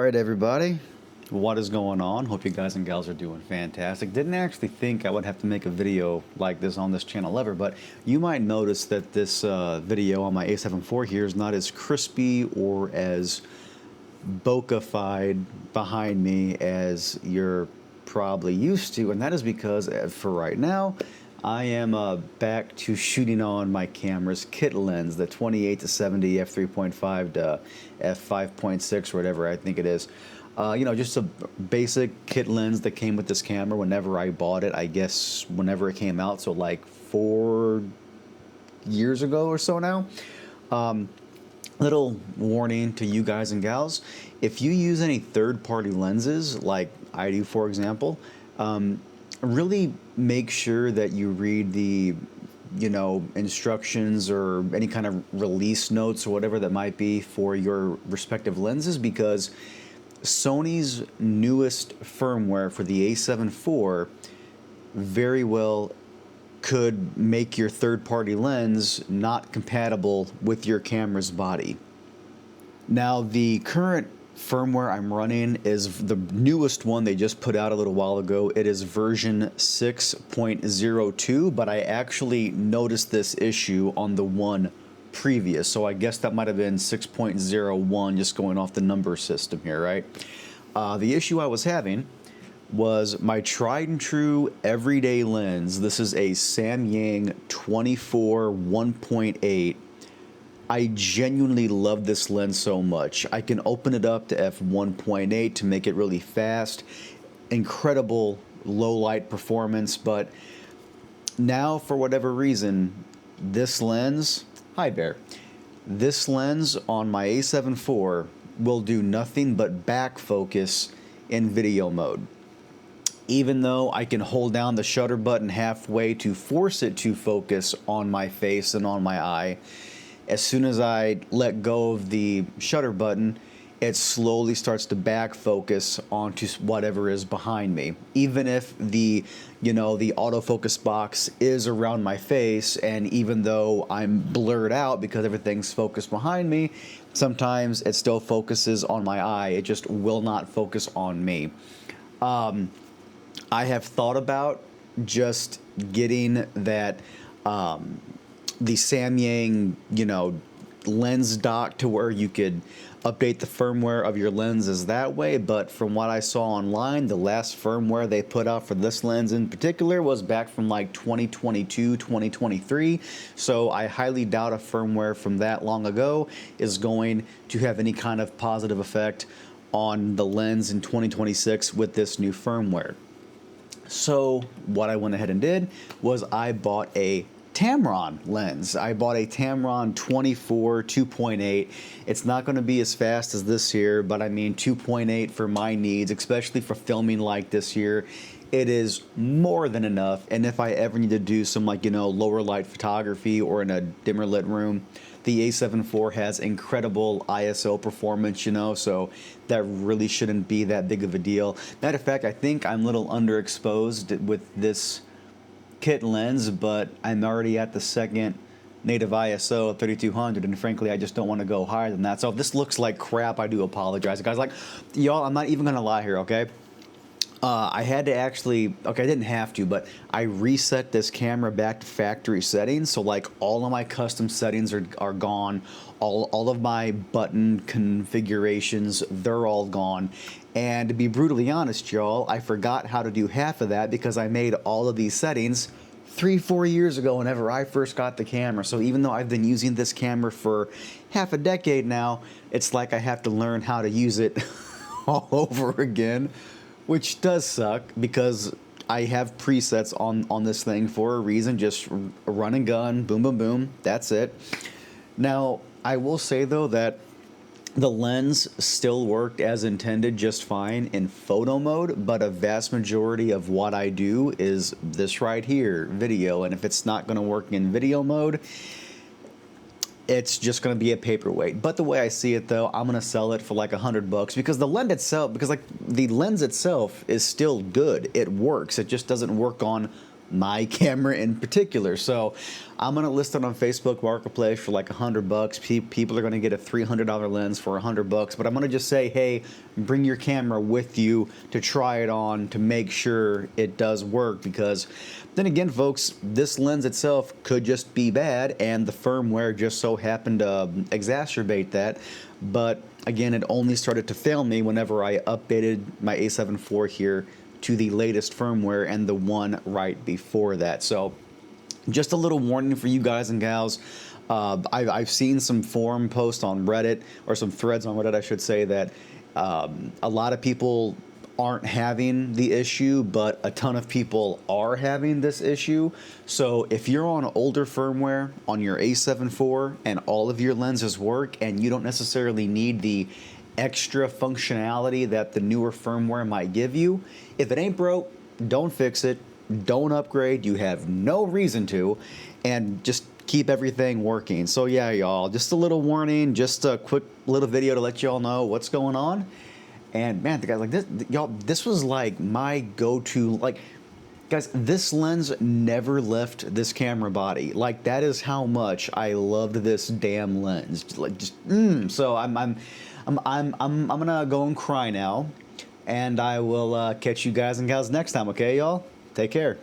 Alright everybody, what is going on? Hope you guys and gals are doing fantastic. Didn't actually think I would have to make a video like this on this channel ever, but you might notice that this video on my A7 IV here is not as crispy or as bokeh-fied behind me as you're probably used to, and that is because for right now I am back to shooting on my camera's kit lens, the 28-70 f3.5 to f5.6 or whatever I think it is. You know, just a basic kit lens that came with this camera whenever I bought it, I guess whenever it came out, so like 4 years ago or so now. Little warning to you guys and gals, if you use any third-party lenses, like I do for example, really make sure that you read the, you know, instructions or any kind of release notes or whatever that might be for your respective lenses, because Sony's newest firmware for the A7 IV very well could make your third-party lens not compatible with your camera's body. Now, the current firmware I'm running is the newest one they just put out a little while ago. It is version 6.02, but I actually noticed this issue on the one previous, so I guess that might have been 6.01, just going off the number system here, right? The issue I was having was my tried and true everyday lens. This is a Samyang 24 1.8. I genuinely love this lens so much. I can open it up to f1.8 to make it really fast. Incredible low light performance, but now for whatever reason, this lens, hi Bear, this lens on my A7 IV will do nothing but back focus in video mode. Even though I can hold down the shutter button halfway to force it to focus on my face and on my eye, as soon as I let go of the shutter button, it slowly starts to back focus onto whatever is behind me. Even if the, you know, the autofocus box is around my face, and even though I'm blurred out because everything's focused behind me, sometimes it still focuses on my eye. It just will not focus on me. I have thought about just getting that the Samyang, you know, lens dock to where you could update the firmware of your lenses that way, but from what I saw online, the last firmware they put out for this lens in particular was back from like 2022, 2023, so I highly doubt a firmware from that long ago is going to have any kind of positive effect on the lens in 2026 with this new firmware. So what I went ahead and did was I bought a Tamron lens. I bought a Tamron 24 2.8. It's not going to be as fast as this here, but I mean 2.8 for my needs, especially for filming like this here, it is more than enough. And if I ever need to do some, like, you know, lower light photography or in a dimmer lit room, the A7 IV has incredible ISO performance, you know, so that really shouldn't be that big of a deal. Matter of fact, I think I'm a little underexposed with this kit lens, but I'm already at the second native ISO 3200, and frankly I just don't want to go higher than that. So if this looks like crap, I do apologize, guys. Like, y'all, I'm not even gonna lie here, okay? I had to actually, okay, I didn't have to, but I reset this camera back to factory settings, so like all of my custom settings are gone, all of my button configurations, they're all gone. And to be brutally honest, y'all, I forgot how to do half of that because I made all of these settings 3-4 years ago whenever I first got the camera. So even though I've been using this camera for half a decade now, it's like I have to learn how to use it all over again, which does suck because I have presets on this thing for a reason. Just run and gun, boom, boom, boom, that's it. Now, I will say though that the lens still worked as intended just fine in photo mode, but a vast majority of what I do is this right here, video, and if it's not going to work in video mode, it's just going to be a paperweight. But the way I see it though, I'm going to sell it for like $100 because the lens itself, the lens itself is still good. It works. It just doesn't work on my camera in particular. So I'm gonna list it on Facebook Marketplace for like $100. People are gonna get a $300 lens for $100, but I'm gonna just say, hey, bring your camera with you to try it on to make sure it does work, because then again, folks, this lens itself could just be bad and the firmware just so happened to exacerbate that. But again, it only started to fail me whenever I updated my A7 IV here to the latest firmware and the one right before that. So just a little warning for you guys and gals. I've seen some forum posts on Reddit, or some threads on Reddit, I should say, that a lot of people aren't having the issue, but a ton of people are having this issue. So if you're on older firmware on your A7 IV and all of your lenses work and you don't necessarily need the extra functionality that the newer firmware might give you, if it ain't broke, don't fix it, don't upgrade, you have no reason to, and just keep everything working. So yeah, y'all, just a little warning, just a quick little video to let y'all know what's going on. And man, the guys, like this, y'all, this was like my go-to, like, guys, this lens never left this camera body. Like, that is how much I loved this damn lens. Like, just so I'm gonna go and cry now, and I will catch you guys and gals next time. Okay, y'all, take care.